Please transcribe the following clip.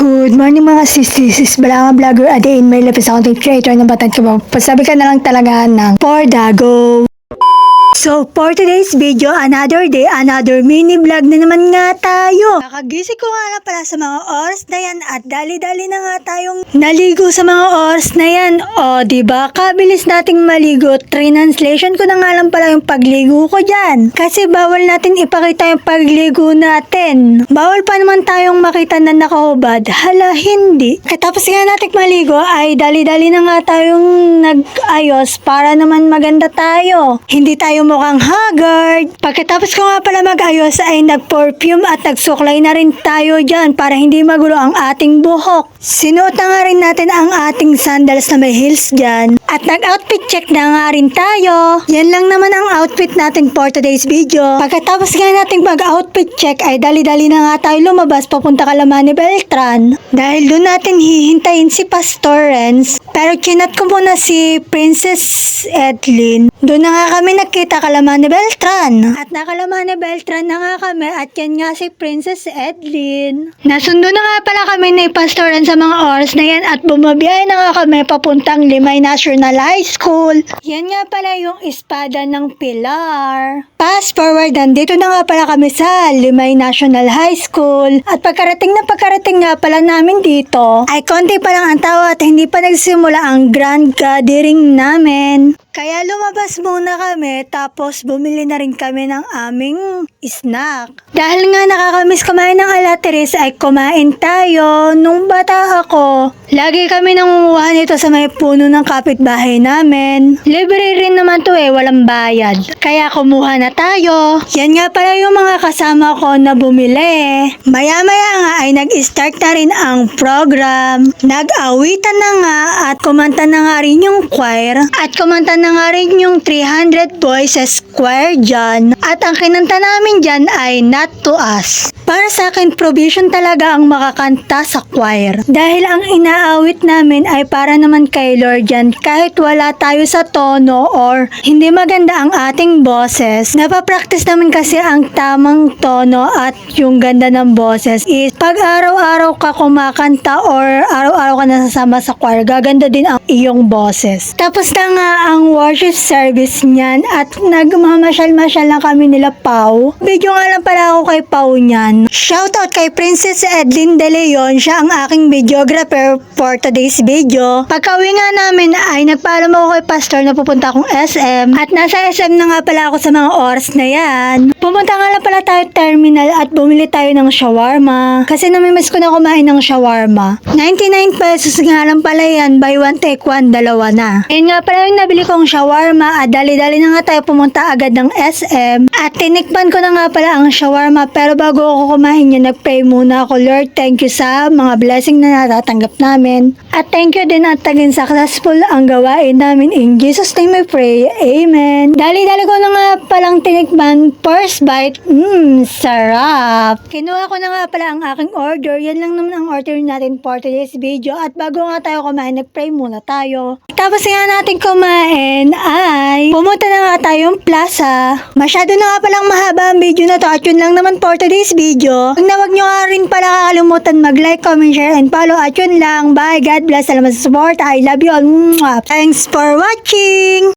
Good morning mga sis, balanga vlogger a day in my life is content creator ng Batang Kebab. Pasabi ka na lang talaga ng Pordago. So, for today's video, another day, another mini vlog na naman nga tayo. Nakagising ko nga lang pala sa mga oras na yan at dali-dali na nga tayong naligo sa mga oras na yan. O, diba? Kabilis nating maligo. Translation ko na nga lang pala yung pagligo ko dyan. Kasi bawal natin ipakita yung pagligo natin. Bawal pa naman tayong makita na nakahubad. Hala, hindi. Katapos nga natin maligo ay dali-dali na nga tayong nag-ayos para naman maganda tayo. Hindi tayo mukhang haggard. Pagkatapos ko nga pala mag-ayos ay nag-perfume at nagsuklay na rin tayo dyan para hindi magulo ang ating buhok. Sinuot na nga rin natin ang ating sandals na may heels dyan. At nag-outfit check na nga rin tayo. Yan lang naman ang outfit natin for today's video. Pagkatapos nga natin mag-outfit check ay dali-dali na nga tayo lumabas papunta Calamani Beltran. Dahil doon natin hihintayin si Pastor Renz. Pero chinat ko muna si Princess Edlin. Doon na nga kami nakita Calamani Beltran. At nakalamani Beltran na nga kami at yan nga si Princess Edlin. Nasundo na nga pala kami ni Pastor Renz sa mga oras na yan at bumabiyay na nga kami papuntang Limay National High School. Yan nga pala yung espada ng Pilar. Fast forward, nandito na nga pala kami sa Limay National High School. At pagkarating nga pala namin dito, ay konti pa lang ang tao at hindi pa nagsimula ang grand gathering namin. Kaya lumabas muna kami tapos bumili na rin kami ng aming snack. Dahil nga nakakamiss kumain ng alateris ay kumain tayo. Nung bata ako, lagi kami nangunguha nito sa may puno ng kapitbahay namin. Libre rin naman to walang bayad. Kaya kumuha na tayo. Yan nga pala yung mga kasama ko na bumili. Maya-maya nga ay nag-start na rin ang program. Nag-awitan na nga at kumanta na nga rin yung choir. At kumanta na nga rin yung 300 Voices choir dyan. At ang kinanta namin dyan ay Not to Us. Para sa akin, provision talaga ang makakanta sa choir. Dahil ang inaawit namin ay para naman kay Lord dyan. Kahit wala tayo sa tono or hindi maganda ang ating boses. Napapractice naman kasi ang tamang tono at yung ganda ng boses is pag araw-araw ka kumakanta or araw-araw ka nasasama sa choir, gaganda din ang iyong boses. Tapos na nga ang worship service niyan at nagmamasyal-masyal lang kami nila Pau. Video nga lang pala ako kay Pau niyan. Shoutout kay Princess Edlin De Leon, siya ang aking videographer for today's video. Pagka-uwi nga namin ay nagpaalam ako kay Pastor na pupunta akong SM at nasa SM na nga pala ako sa mga oras na yan. Pumunta nga lang pala tayo terminal at bumili tayo ng shawarma kasi namimiss ko na kumain ng shawarma. 99 pesos nga lang pala yan, buy one take one, dalawa na. Ayun nga pala yung nabili kong shawarma at dali-dali na nga tayo pumunta agad ng SM at tinikman ko na nga pala ang shawarma pero bago ako kumain yan, nag-pray muna ako. Lord, thank you sa mga blessing na natatanggap namin. At thank you din at naging successful ang gawain namin. In Jesus' name I pray. Amen. Dali-dali ko na nga palang tinikman. First bite, sarap. Kinuha ko na nga pala ang aking order. Yan lang naman ang order natin for today's video. At bago nga tayo kumain, nag-pray muna tayo. Tapos nga natin kumain ay pumunta na nga tayong plaza. Masyado na nga palang mahaba ang video na to at yun lang naman for today's video. Huwag nyo nga rin pala kakalimutan mag-like, comment, share, and follow at yun lang. Bye, God bless, salamat sa support. I love you all. Thanks for watching.